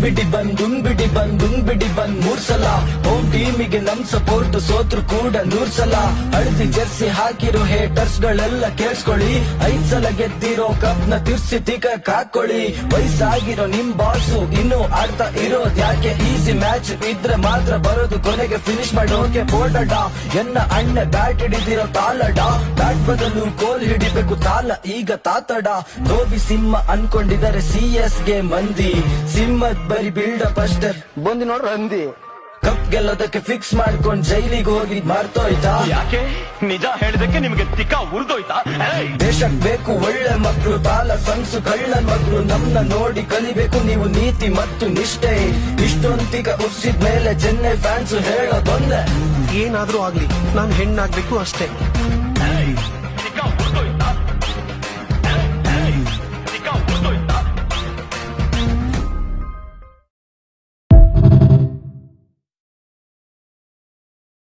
ಬಿಡಿ ಬಂದ್ 3 ಸಲ ಹೋಮ್ ಟೀಮಿಗೆ ನಮ್ ಸಪೋರ್ಟ್ ಸೋತ್ರು ಕೂಡ 100 ಸಲ ಹಳದಿ ಜರ್ಸಿ ಹಾಕಿರೋ ಹೇಟರ್ಸ್ ಗಳೆಲ್ಲ ಕೇಳಿಸ್ಕೊಳ್ಳಿ 5 ಸಲ ಗೆದ್ದಿರೋ ಕಪ್ ನ ತಿರ್ಸಿ ತಿಕಕ್ ಹಾಕೊಳ್ಳಿ ವಯಸ್ಸಾಗಿರೋ ನಿಮ್ ಬಾಸು ಇನ್ನು ಆಡ್ತಾ ಇರೋದ್ ಯಾಕೆ ಈಸಿ ಮ್ಯಾಚ್ ಇದ್ರೆ ಮಾತ್ರ ಬರೋದು ಕೊನೆಗೆ ಫಿನಿಶ್ ಮಾಡೋಕೆ ಬೋರ್ಡಡ ಎನ್ನ ಅಣ್ಣ ಬ್ಯಾಟ್ ಹಿಡಿದಿರೋ ತಾಲಡ ಬ್ಯಾಟ್ ಬದಲು ಗೋಲ್ ಹಿಡಿಬೇಕು ತಾಲ ಈಗ ತಾತಡ ಧೋಬಿ ಸಿಂಹ ಅನ್ಕೊಂಡಿದ್ದಾರೆ CS ಗೆ ಮಂದಿ ಸಿಂಹದ್ ಬರಿ ಬಿಲ್ಡಪ್ ಅಷ್ಟೇ ಬಂದಿ ನೋಡ್ರ ಹಂದಿ ಕಪ್ ಗೆಲ್ಲೋದಕ್ಕೆ ಫಿಕ್ಸ್ ಮಾಡ್ಕೊಂಡ್ ಜೈಲಿಗೆ ಹೋಗಿ ಮಾರ್ತೋಯ್ತಾ ಯಾಕೆ ನಿಜ ಹೇಳಿದಕ್ಕೆ ನಿಮ್ಗೆ ತಿಕ್ಕ ಉರ್ದೋಯ್ತಾ ದೇಶಕ್ ಬೇಕು ಒಳ್ಳೆ ಮಕ್ಕಳು ತಾಲ ಸಂಸು ಕಳ್ಳ ಮಕ್ಕಳು ನಮ್ನ ನೋಡಿ ಕಲಿಬೇಕು ನೀವು ನೀತಿ ಮತ್ತು ನಿಷ್ಠೆ ಇಷ್ಟೊಂದಿಗ ಉರ್ಸಿದ್ಮೇಲೆ ಚೆನ್ನೈ ಫ್ಯಾನ್ಸ್ ಹೇಳೋದೊಂದೆ ಏನಾದ್ರೂ ಆಗ್ಲಿ ನಾನ್ ಹೆಣ್ಣಾಗ್ಬೇಕು ಅಷ್ಟೇ